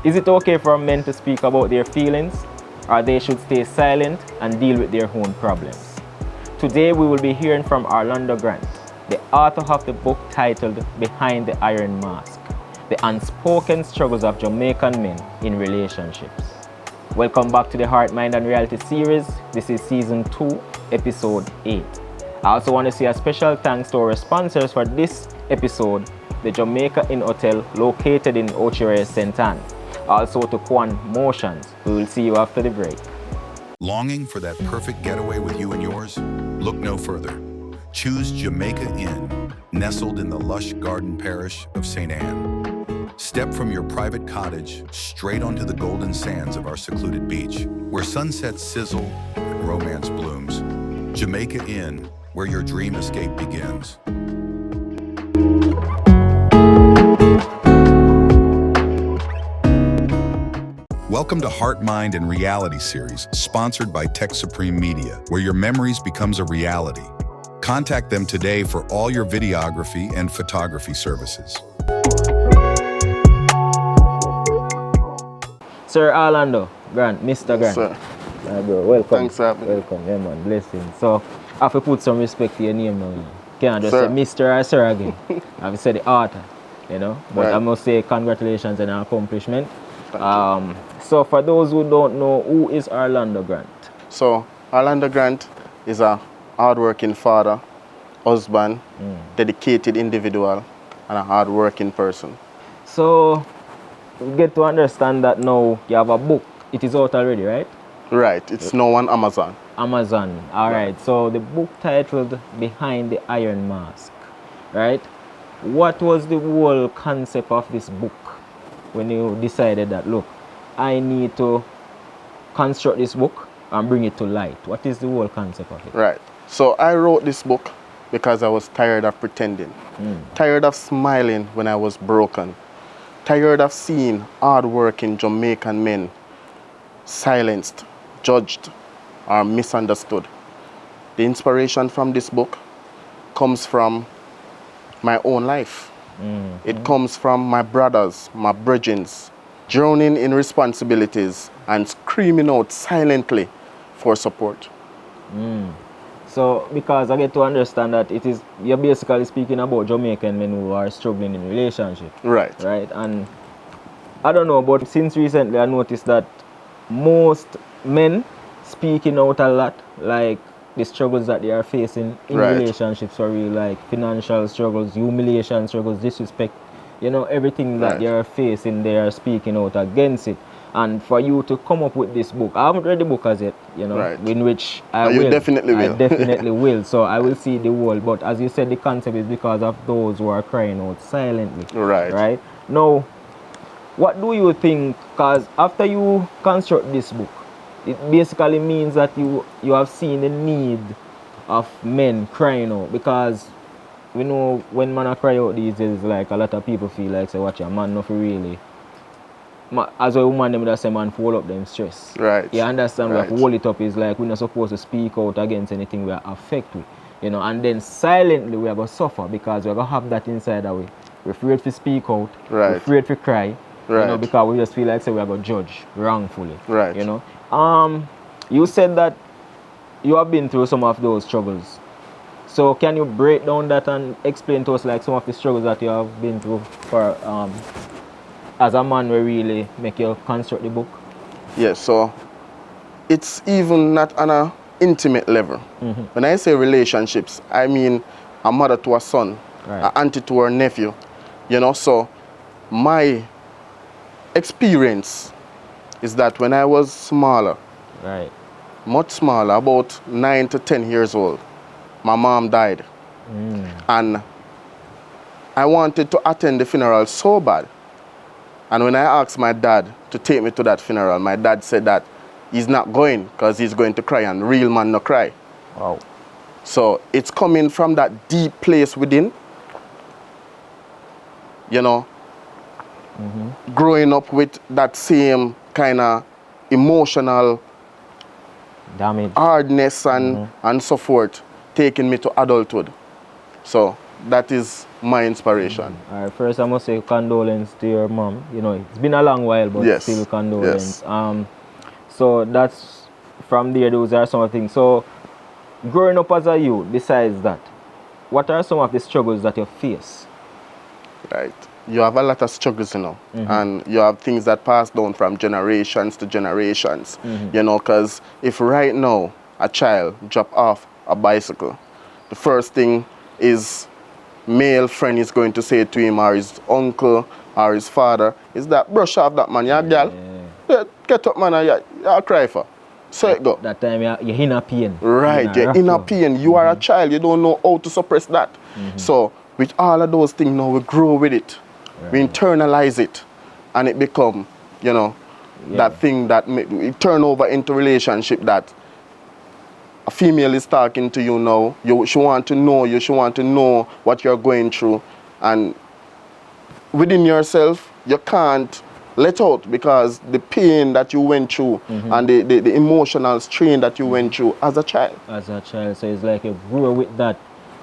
Is it okay for men to speak about their feelings, or they should stay silent and deal with their own problems? Today we will be hearing from Orlando Grant, the author of the book titled Behind the Iron Mask, The Unspoken Struggles of Jamaican Men in Relationships. Welcome back to the Heart, Mind and Reality series. This is season 2, episode 8. I also want to say a special thanks to our sponsors for this episode, the Jamaica Inn Hotel located in Ochire, St. Anne. Also to Kwan Motions. We will see you after the break. Longing for that perfect getaway with you and yours? Look no further. Choose Jamaica Inn, nestled in the lush garden parish of St. Anne. Step from your private cottage straight onto the golden sands of our secluded beach, where sunsets sizzle and romance blooms. Jamaica Inn, where your dream escape begins. Welcome to Heart, Mind, and Reality series, sponsored by Tech Supreme Media, where your memories becomes a reality. Contact them today for all your videography and photography services. Sir Orlando Grant, Mr. Grant. Sir. Bro, welcome. Thanks for having me. Welcome, yeah man, blessing. So, I have to put some respect to your name now. Can I just Sir. say Mr. or Sir again? I have to say the author, you know. But Right. I must say congratulations on your accomplishment. Thank you. So for those who don't know, who is Orlando Grant? So, Orlando Grant is a hardworking father, husband, dedicated individual, and a hardworking person. So we get to understand that now you have a book. It is out already, right? Right, it's now on Amazon. Amazon. All right. So the book titled Behind the Iron Mask, right? What was the whole concept of this book when you decided that, look, I need to construct this book and bring it to light? What is the whole concept of it? Right. So I wrote this book because I was tired of pretending, tired of smiling when I was broken, tired of seeing hardworking Jamaican men silenced, judged, or misunderstood. The inspiration from this book comes from my own life. It comes from my brothers, my brethren, drowning in responsibilities and screaming out silently for support. So, because I get to understand that you're basically speaking about Jamaican men who are struggling in relationships. Right. Right? And I don't know, but since recently I noticed that most men speaking out a lot, like the struggles that they are facing in Right. relationships for real, like financial struggles, humiliation struggles, disrespect, you know, everything that Right. they are facing, they are speaking out against it. And for you to come up with this book, I haven't read the book as yet, you know, Right. in which I You will. definitely will. I definitely will. So I will see the whole. But as you said, the concept is because of those who are crying out silently. Right. Right? Now, what do you think? Because after you construct this book, it basically means that you have seen the need of men crying out. Because we know when men are crying out these days, like a lot of people feel like, say, watch a man not really. As a woman, them that say man hold up them stress. Right. You understand? We have to Right. hold it up. Is like we're not supposed to speak out against anything we are affected with. You know, and then silently we are going to suffer because we're going to have that inside our way. We're afraid to speak out. Right. We're afraid to cry. You know, Right. because we just feel like say we are going to judge wrongfully. Right. You know. You said that you have been through some of those struggles. So can you break down that and explain to us like some of the struggles that you have been through for as a man will really make you construct the book? Yes, so it's even not on an intimate level. When I say relationships, I mean a mother to a son, Right. an auntie to her nephew. You know, so my experience is that when I was smaller, Right. much smaller, about 9 to 10 years old, my mom died. And I wanted to attend the funeral so bad. And when I asked my dad to take me to that funeral, my dad said that he's not going because he's going to cry, and real man no cry. Wow. So it's coming from that deep place within, you know, growing up with that same kind of emotional Damage. hardness and so forth, taking me to adulthood. So that is my inspiration. All right, first I must say condolence to your mom. You know, it's been a long while, but Yes. still condolence. Yes. So that's from there. Those are some of the things. So growing up as a youth, besides that, what are some of the struggles that you face? Right. You have a lot of struggles, you know, and you have things that pass down from generations to generations, you know, because if right now a child drop off a bicycle, the first thing is male friend is going to say to him, or his uncle or his father, is that brush off that man, yeah, girl. Yeah, get up, man, you'll cry for. So it go. That time you're in a pain. Right, you're in a pain. You are a child, you don't know how to suppress that. So with all of those things now, we grow with it. Right. We internalize it, and it become, you know, that thing that it turn over into relationship that a female is talking to you now. She want to know you. She want to know what you're going through, and within yourself, you can't let out because the pain that you went through and the emotional strain that you went through as a child. As a child, so it's like you grew with that.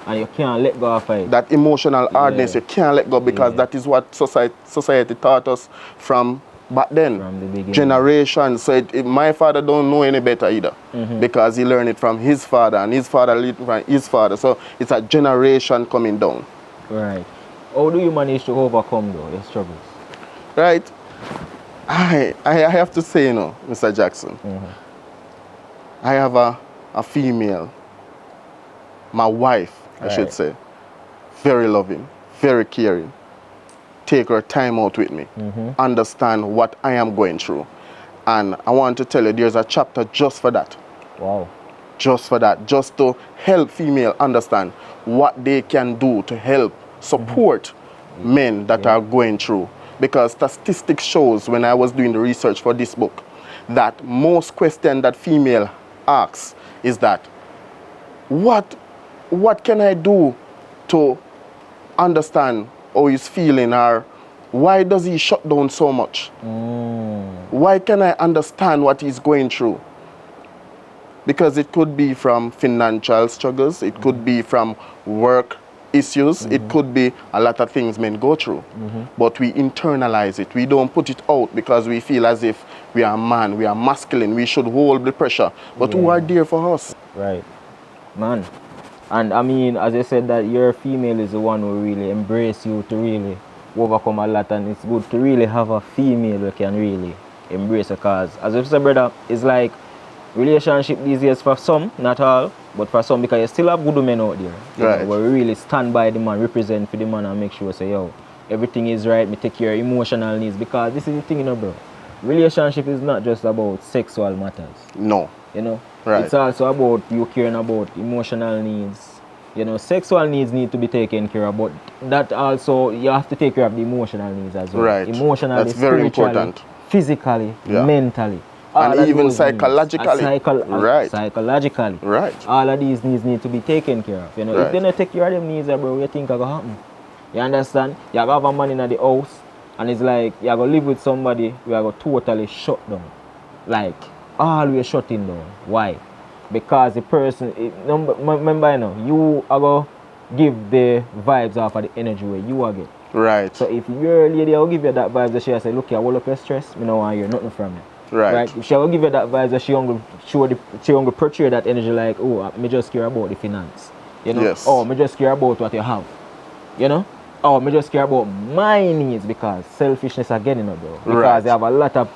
And you can't let go of it. That emotional hardness, you can't let go because that is what society taught us from back then. From the beginning. Generations. So my father don't know any better either because he learned it from his father and his father learned it from his father. So it's a generation coming down. Right. How do you manage to overcome though, your struggles? Right. I have to say, you know, Mr. Jackson, I have a female, my wife, I should say, very loving, very caring, take her time out with me, understand what I am going through. And I want to tell you, there's a chapter just for that. Wow. Just for that, just to help female understand what they can do to help support men that are going through. Because statistics shows, when I was doing the research for this book, that most question that female asks is that, what can I do to understand how he's feeling, or why does he shut down so much? Why can I understand what he's going through? Because it could be from financial struggles, it could be from work issues, it could be a lot of things men go through. But we internalize it, we don't put it out because we feel as if we are man, we are masculine, we should hold the pressure. But who are there for us? Right. Man. And I mean, as I said, that your female is the one who really embrace you to really overcome a lot, and it's good to really have a female who can really embrace a cause. As I said, brother, it's like relationship these days for some, not all, but for some, because you still have good men out there. Right. Where we really stand by the man, represent for the man, and make sure, say, yo, everything is right, me take care of emotional needs. Because this is the thing, you know, bro. Relationship is not just about sexual matters. No. You know? Right. It's also about you caring about emotional needs. You know, sexual needs need to be taken care of, but that also, you have to take care of the emotional needs as well. Right. Emotionally, that's very important. Physically, mentally. And even psychologically. Right. Psychologically. Right. All of these needs need to be taken care of. You know, if they don't take care of them needs, bro, you think it's going to happen. You understand? You have a man in the house, and it's like, you're going to live with somebody who are going to totally shut down. Like, always shutting down. Why? Because the person, remember, you know, you are going to give the vibes off of the energy where you are getting. Right. So if your lady will give you that vibes, that she will say, look, I will up your stress, I don't want to hear nothing from you. Right. If she will give you that vibes, that she will portray that energy like, oh, me just care about the finance. You know? Yes. Oh, me just care about what you have. You know? Oh, me just care about my needs, because selfishness again, you know, bro. Because they have a lot of,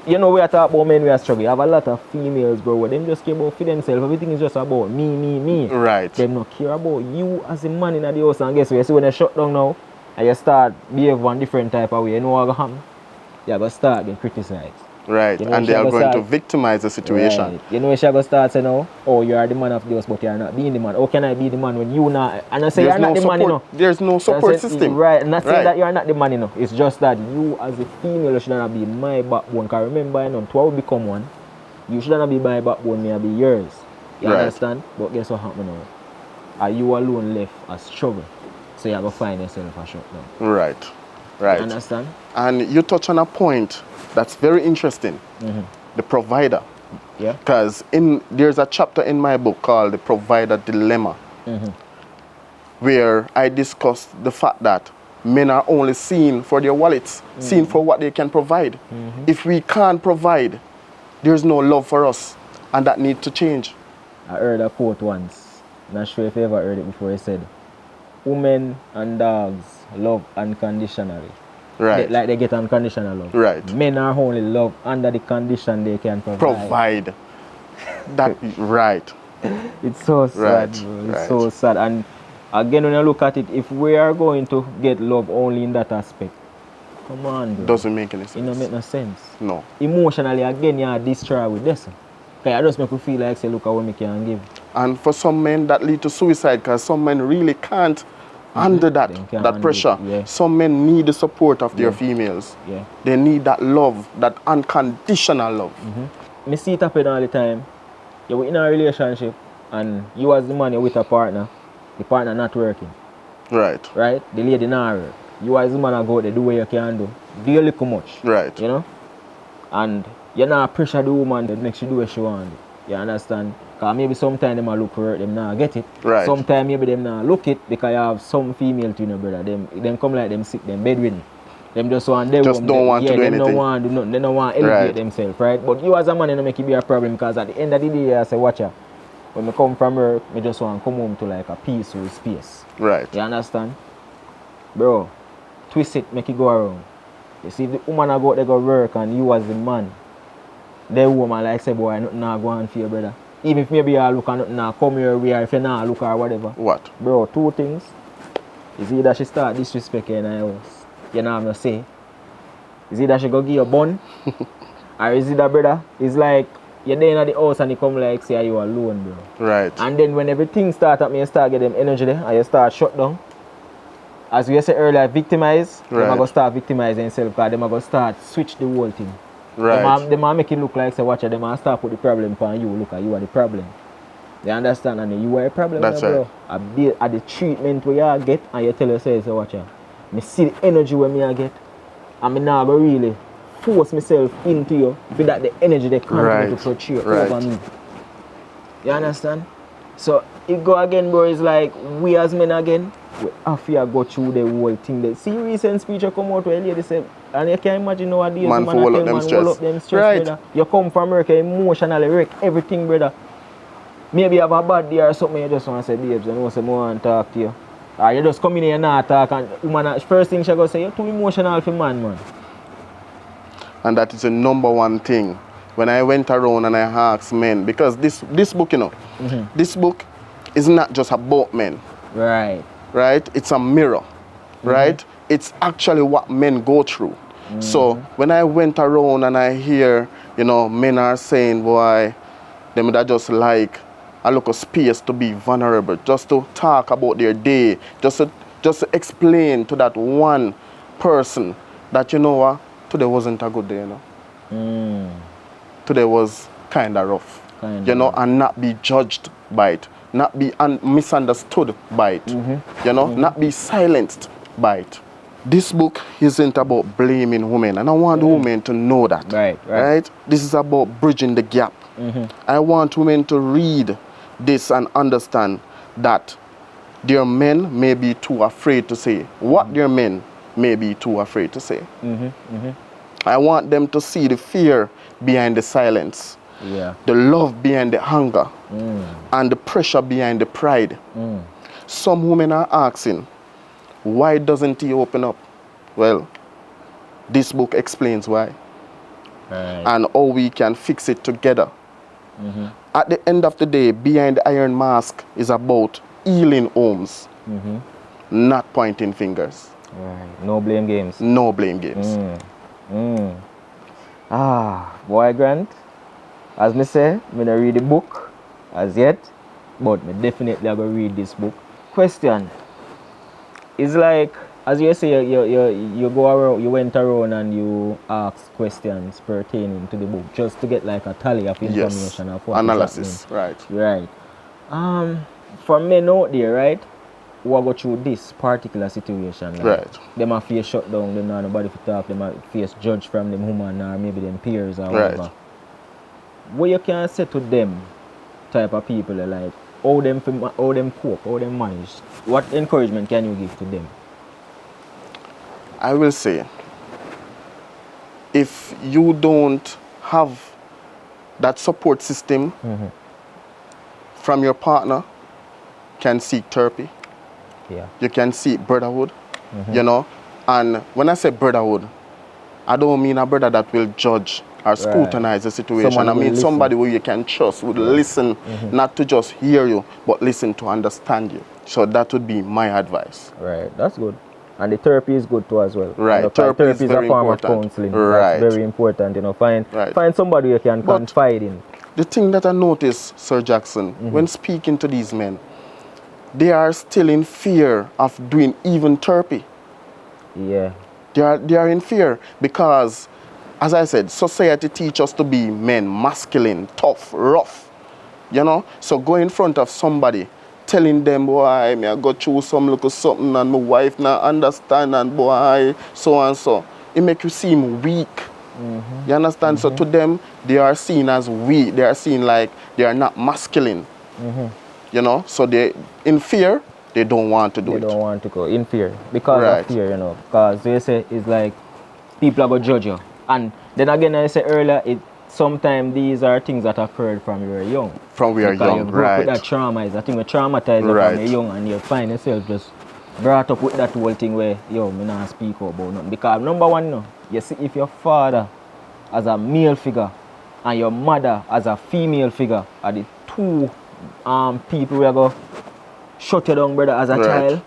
you know, we are talking about men, we are struggling. You have a lot of females, bro, where them just care about for themselves. Everything is just about me. Right. Them not care about you as a man in the house. And guess what? You see when they shut down now, and you start behave one different type of way, you know what will happen? You're going to start getting criticized. Right, you know, and they are going to victimize the situation. Right. You know, she's going to start saying, oh, you are the man of the house, but you are not being the man. How can I be the man when you not? And I say you're not the man, you know. There's no support system. Right, and not saying that you are not the man, you know. It's just that you as a female should not be my backbone. Because remember, you know, to how become one, you should not be my backbone, may be yours. You understand? But guess what happened now? Are you alone left a struggle? So you have to find yourself a shutdown. Right. Right. Understand? And you touch on a point that's very interesting. The provider. Yeah. Because there's a chapter in my book called The Provider Dilemma. where I discussed the fact that men are only seen for their wallets, seen for what they can provide. If we can't provide, there's no love for us, and that needs to change. I heard a quote once, not sure if you ever heard it before. It said, women and dogs love unconditionally. Right. Like they get unconditional love. Right. Men are only love under the condition they can provide. That right. It's so sad, bro. It's so sad. And again, when you look at it, if we are going to get love only in that aspect, come on, bro. Doesn't make any sense. It don't make no sense. No. Emotionally, again, you are destroyed with this. Okay, I just make you feel like, say, look at what me can give. And for some men, that lead to suicide, because some men really can't handle that pressure. Yeah. Some men need the support of their females. Yeah. They need that love, that unconditional love. Me see it happen all the time. You're in a relationship, and you as the man, you're with a partner. The partner not working. Right. Right? The lady not work. You as the man, go out there, do what you can do. Do a little much. Right. You know? And you're not pressure the woman that makes you do what she want. You understand? Because maybe sometimes them look for it, them not get it. Right. Sometimes maybe them not look it because you have some female to your brother. Them come like them sick, them bedridden. Them just want them just don't want to do anything. They don't want to do nothing. They don't want to elevate themselves, right? But you as a man, you don't make it be a problem, because at the end of the day, I say, watch out. When I come from work, I just want to come home to like a peaceful space. Right. You understand? Bro, twist it, make it go around. You see, if the woman go out there go work and you as the man, the woman like say, boy, nothing not go on for your brother. Even if maybe you look and nothing not come your way, or if you not look or whatever. What? Bro, two things. Is either she start disrespecting in her house, you know what I'm say. Is either she go give you a bun, or is it that brother? It's like you're there in the house and you come like say you alone, bro. Right. And then when everything start up, you start getting them energy there and you start shut down. As we said earlier, victimize, right. They're going to start victimizing themselves, because they're going to start switch the whole thing. Right. They might make it look like, say, watch it, they might start put the problem upon you. Look at you are the problem. You understand? And you are a problem. That's now, right. Bro. At the treatment where you get, and you tell yourself, say, watch it. I see the energy where I get, and I now go really force myself into you, with that the energy they continue to portray over me. You understand? So it go again, bro, it's like we as men again, we have to go through the whole thing. The see recent speech come out where lady said, and you can imagine nowadays man man full up them stress. Right. Brother. You come from America emotionally wreck everything, brother. Maybe you have a bad day or something, you just want to say, babes, you know, say, I want to talk to you. Or you just come in here and not talk, and woman, first thing she go say, you're too emotional for man. And that is the number one thing. When I went around and I asked men, because this book, you know, this book is not just about men. Right. Right? It's a mirror. Right? It's actually what men go through. So when I went around and I hear, you know, men are saying, boy, them that just like a look of space to be vulnerable, just to talk about their day, just to explain to that one person that, you know what, today wasn't a good day, you know. Today was kind of rough, you know, and not be judged by it, not be misunderstood by it, you know, not be silenced by it. This book isn't about blaming women, and I want women to know that. Right? This is about bridging the gap. I want women to read this and understand that their men may be too afraid to say what their men may be too afraid to say. I want them to see the fear behind the silence, the love behind the hunger, and the pressure behind the pride. Some women are asking, why doesn't he open up? Well, this book explains why. And how we can fix it together. At the end of the day, behind the iron mask is about healing homes, not pointing fingers. No blame games. No blame games. Boy Grant, as me say, I don't read the book as yet, but I definitely going to read this book. Question. It's like, as you say, you go around, you went around and you asked questions pertaining to the book, just to get like a tally of information of what analysis, right. For men out there, right, who are go through this particular situation, like, they might face shut down, they not nobody to talk, they might face judge from them woman or maybe them peers or whatever. What you can say to them type of people, like, how them cope, how them manage? What encouragement can you give to them? I will say, if you don't have that support system from your partner, can seek therapy. Yeah. You can seek brotherhood, you know. And when I say brotherhood, I don't mean a brother that will judge or scrutinize the situation. I mean somebody who you can trust, would listen, not to just hear you, but listen to understand you. So that would be my advice. Right, that's good. And the therapy is good too as well. Right, You know, therapy is a very form important. of counseling. Right. That's very important, you know. Find somebody you can confide in. The thing that I noticed, Sir Jackson, when speaking to these men, they are still in fear of doing even therapy. Yeah. They are in fear because, as I said, society teaches us to be men, masculine, tough, rough, you know. So go in front of somebody, telling them, boy, I go through some little something and my wife not understand and boy, so and so. It make you seem weak. You understand? So to them, they are seen as weak. They are seen like they are not masculine. You know, so they, in fear, they don't want to do it. They don't want to go in fear because of fear, you know. Because they say it's like people are going to judge you. And then again, I said earlier, sometimes these are things that occurred from you were young. From we are young, you grew up with that trauma. I think we traumatized you when you're young and you find yourself just brought up with that whole thing where, yo, me not speak about nothing. Because number one, no, you see, if your father as a male figure and your mother as a female figure are the two people who are going to shut you down, brother, as a child,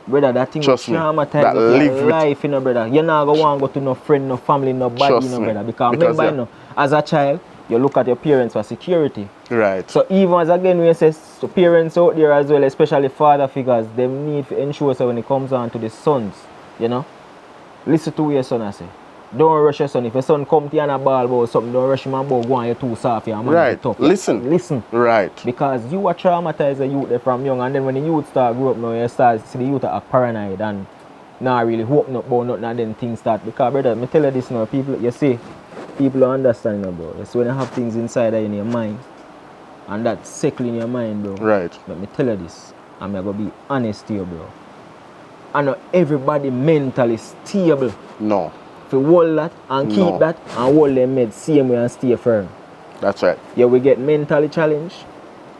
brother, that thing will traumatize your life, you know, brother. You're not going to want to go to no friend, no family, nobody, you know, brother. Because remember, you know, as a child, you look at your parents for security. Right. So even as again, we say so parents out there as well, especially father figures, they need to ensure so when it comes on to the sons, you know, listen to what your son I say. Don't rush your son. If your son come to you and a ball about something, don't rush him and go on, you're too soft, you're tough. Listen. Listen. Right. Because you are traumatized the youth from young, and then when the youth start grow up now, you start to see the youth are paranoid and not really hoping up about nothing, and then things start. Because brother, me tell you this now, people, you see, people don't understand now, bro. So when you have things inside in your mind, and that's sickly in your mind, bro. Right. But me tell you this, and I'm going to be honest to you, bro. I know everybody mentally stable. No. To hold that and keep that and hold them made same way and stay firm. That's right. Yeah, we get mentally challenged.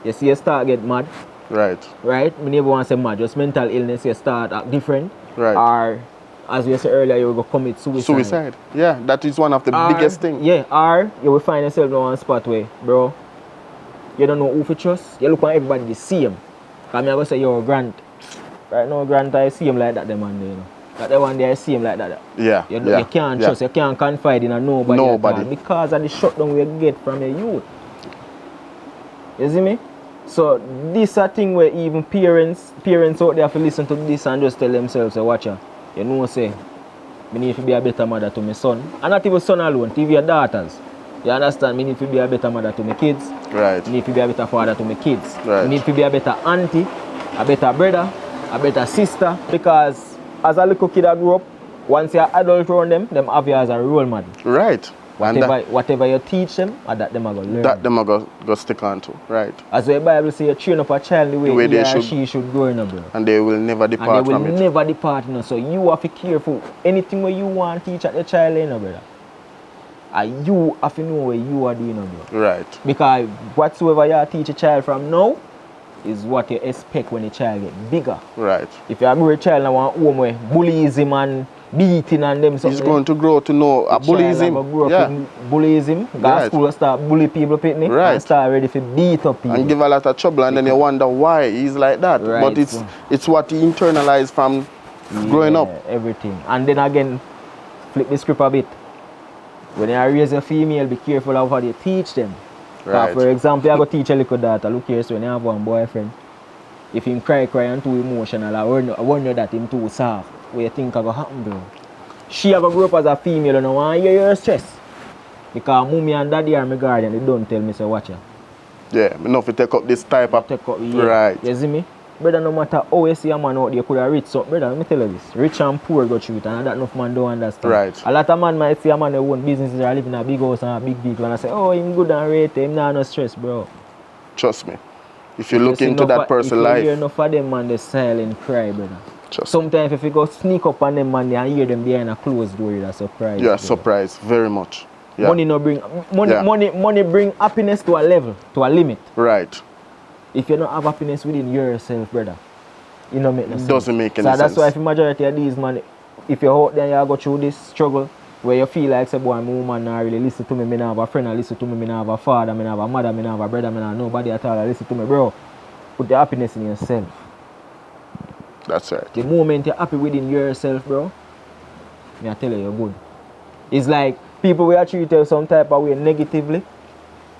You see, you start get mad. Right. Right? We never want to say mad, just mental illness, you start act different. Right. Or, as we said earlier, you will go commit suicide. Suicide. Yeah, that is one of the biggest things. Yeah, or you will find yourself in one spot where, bro, you don't know who to trust. You look at everybody the same. Because I'm going to say, yo, Grant. Right now, Grant, I see him like that, them, you know. That the one there see him like that. Yeah. You can't trust, you can't confide in nobody. Because of the shutdown we get from your youth. You see me? So this a thing where even parents out there have to listen to this and just tell themselves, watch out. You know say, I need to be a better mother to my son. And not even son alone, to your daughters. You understand? I need to be a better mother to my kids. Right. I need to be a better father to my kids. Right. I need to be a better auntie, a better brother, a better sister. Because as a little kid I grew up, once you're adult around them have you as a role model. Right. Whatever you teach them, that them are going to learn. That them are going to stick on to. Right. As the Bible says, you train up a child the way he or she should grow in, bro. And they will never depart from it. And they will never depart, you know. So you have to be careful. Anything where you want to teach at the child, you know, brother. And you have to know what you are doing, bro. Right. Because whatsoever you teach a child from now, is what you expect when the child get bigger. Right. If you have a child now want home where bullies him and beating and them something, he's going to grow to know bullies him. Bullies him, go to school and start bully people pitney, and start ready to beat up people. And give a lot of trouble and then you wonder why he's like that. Right. But it's what he internalized from growing up. Everything. And then again, flip the script a bit. When you raise a female, be careful of how you teach them. Right. For example, you go teach a little daughter, look here, so when you have one boyfriend, if him cry and too emotional, I wonder that him too soft, what you think is going to happen, bro? She going to grow up as a female and I want to hear your stress. Because mommy and daddy are my guardian, they don't tell me, say, watch ya. Yeah, enough to take up this type of... Right. You see me? Brother, no matter how you see a man out there could have rich, so brother, let me tell you this. Rich and poor go through it, and that enough man don't understand. Right. A lot of man might see a man who own businesses or live in a big house and a big vehicle and I say, oh, him good and rate, him not no stress, bro. Trust me. If you look into that person's life. If you hear enough of them man, they silent cry, brother. Just sometimes if you go sneak up on them man and hear them behind a closed door, you're surprised. Yeah, surprised, very much. Yeah. Money no bring money bring happiness to a level, to a limit. Right. If you don't have happiness within yourself, brother, you know make no sense. Doesn't make any sense. So that's why if the majority of these man, if you're out there and you go through this struggle where you feel like say boy, my woman not really listen to me, me not have a friend, I listen to me, me not have a father, me not have a mother, me not have a brother, me not have nobody at all, I listen to me, bro. Put the happiness in yourself. That's right. The moment you're happy within yourself, bro, me I tell you, you're good. It's like people will treat you some type of way negatively,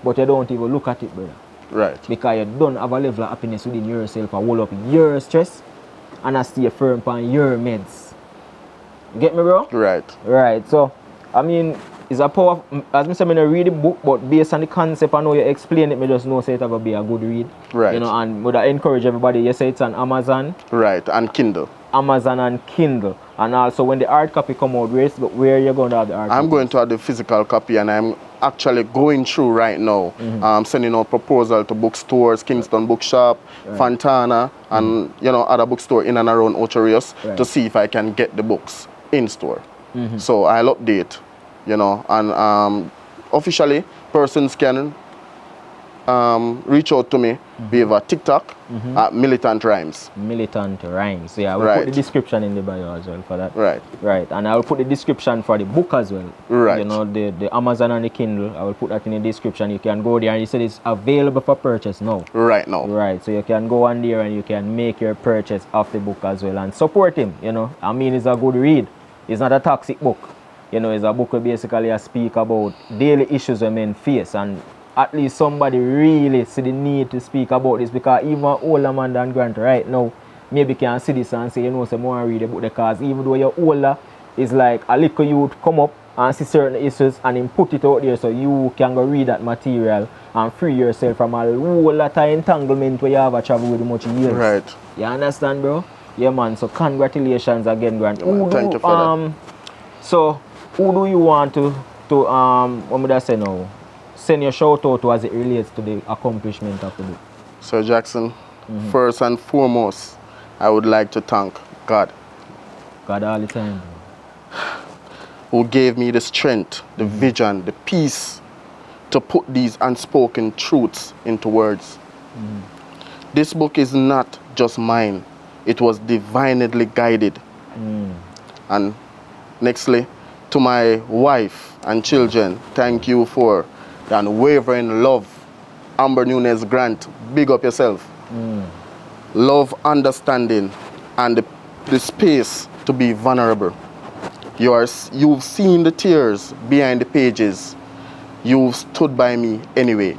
but you don't even look at it, brother. Right. Because you don't have a level of happiness within yourself and hold up your stress and I stay firm on your meds. You get me, bro? Right. Right. So, I mean, it's a power. As I said, I don't read the book, but based on the concept, I know you explain it, I just know say it's going to be a good read. Right. You know, and would I encourage everybody, you say it's on Amazon. Right, and Kindle. Amazon and Kindle. And also when the hard copy come out, where are you going to have the hard copy? I'm going to have the physical copy and I'm actually going through right now. Sending out proposal to bookstores, Kingston Bookshop, Fontana, and other bookstore in and around Ocho Rios to see if I can get the books in store. So I'll update, and officially persons can reach out to me via TikTok at Militant Rhymes. Militant Rhymes. Yeah, I will put the description in the bio as well for that. Right. Right. And I will put the description for the book as well. Right. You know, the Amazon and the Kindle. I will put that in the description. You can go there and you said it's available for purchase now. Right now. Right. So you can go on there and you can make your purchase of the book as well and support him. I mean, it's a good read. It's not a toxic book. It's a book that basically speak about daily issues that men face, and at least somebody really see the need to speak about this, because even older man than Grant right now maybe can see this and say, say more read the book, because even though you're older, it's like a little youth come up and see certain issues and then put it out there so you can go read that material and free yourself from a whole lot of entanglement where you have a travel with much years. Right. You understand, bro? Yeah, man. So congratulations again, Grant. Thank you for that. So who do you want to what would I say now? Send your shout out to as it relates to the accomplishment of the book? Sir Jackson, first and foremost, I would like to thank God. God all the time. Who gave me the strength, the vision, the peace to put these unspoken truths into words. This book is not just mine. It was divinely guided. And nextly, to my wife and children, thank you for the unwavering love. Amber Nunes Grant, big up yourself. Love, understanding, and the space to be vulnerable. You've seen the tears behind the pages. You've stood by me anyway.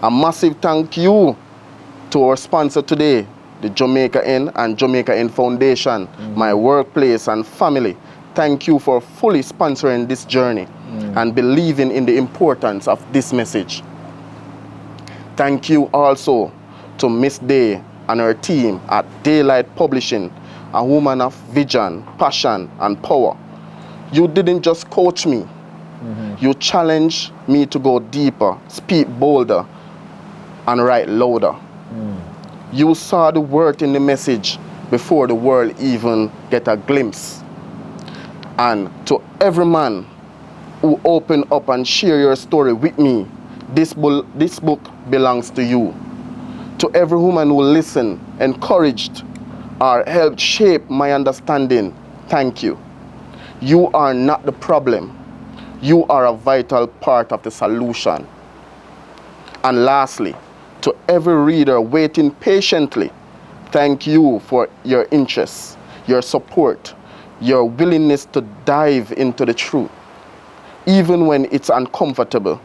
A massive thank you to our sponsor today, the Jamaica Inn and Jamaica Inn Foundation, my workplace and family. Thank you for fully sponsoring this journey and believing in the importance of this message. Thank you also to Miss Day and her team at Daylight Publishing, a woman of vision, passion, and power. You didn't just coach me. You challenged me to go deeper, speak bolder, and write louder. You saw the word in the message before the world even get a glimpse. And to every man who opened up and share your story with me, this book belongs to you. To every woman who listened, encouraged, or helped shape my understanding, thank you. You are not the problem. You are a vital part of the solution. And lastly, to every reader waiting patiently, thank you for your interest, your support, your willingness to dive into the truth. Even when it's uncomfortable,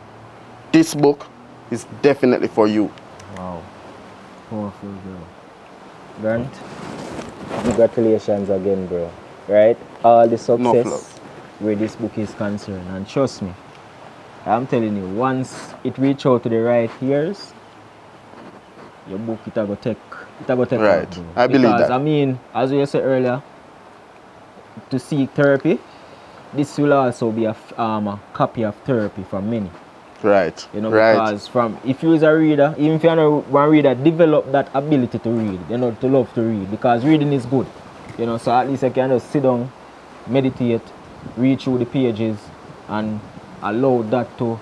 this book is definitely for you. Wow. Powerful, bro. Grant, congratulations again, bro. Right? All the success where this book is concerned. And trust me, I'm telling you, once it reach out to the right ears, your book, it will take right. off, bro. I believe that. I mean, as you said earlier, to seek therapy, this will also be a copy of therapy for many. Right. You know, right. because from if you is a reader, even if you're not one reader, develop that ability to read, you know, to love to read, because reading is good. You know, so at least I can just sit down, meditate, read through the pages, and allow that to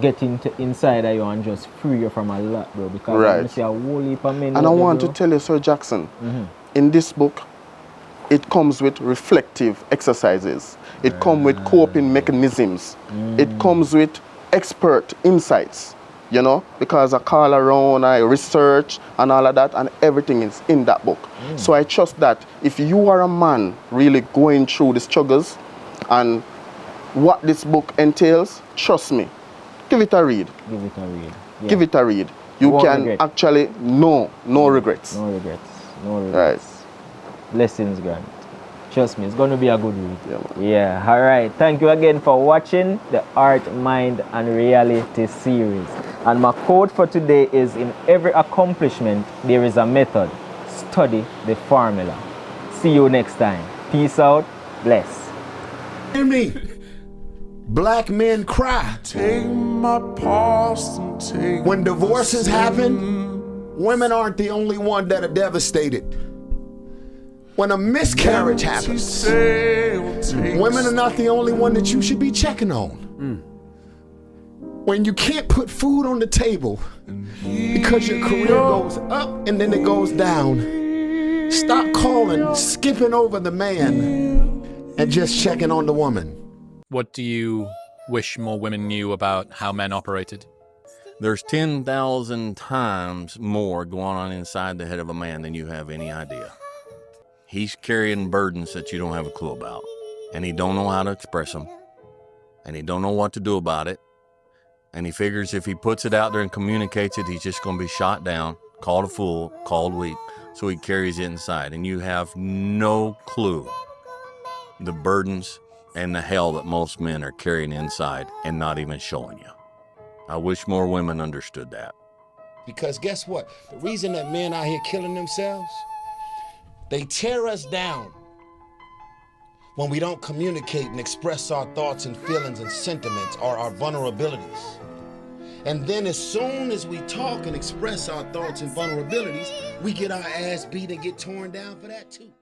get inside of you and just free you from a lot, bro. Because Right. I see a whole heap of men And I out there, want bro. to tell you, Sir Jackson, in this book, it comes with reflective exercises. It comes with coping mechanisms. It comes with expert insights, you know, because I call around, I research and all of that, and everything is in that book. So I trust that if you are a man really going through the struggles and what this book entails, trust me, give it a read. Give it a read. Yeah. Give it a read. You Won't can regret. actually, no regrets. No regrets. No regrets. Blessings, Grant. Trust me, it's going to be a good read. Yeah, man. Yeah, all right. Thank you again for watching the Art, Mind, and Reality series. And my quote for today is, in every accomplishment, there is a method. Study the formula. See you next time. Peace out. Bless. Me. Black men cry. Take my past and take When divorces happen, women aren't the only one that are devastated. When a miscarriage happens, women are not the only one that you should be checking on. When you can't put food on the table because your career goes up and then it goes down, stop calling, skipping over the man, and just checking on the woman. What do you wish more women knew about how men operated? There's 10,000 times more going on inside the head of a man than you have any idea. He's carrying burdens that you don't have a clue about, and he don't know how to express them, and he don't know what to do about it, and he figures if he puts it out there and communicates it, he's just going to be shot down, called a fool, called weak, so he carries it inside, and you have no clue the burdens and the hell that most men are carrying inside and not even showing you. I wish more women understood that. Because guess what? The reason that men out here killing themselves, they tear us down when we don't communicate and express our thoughts and feelings and sentiments or our vulnerabilities. And then as soon as we talk and express our thoughts and vulnerabilities, we get our ass beat and get torn down for that too.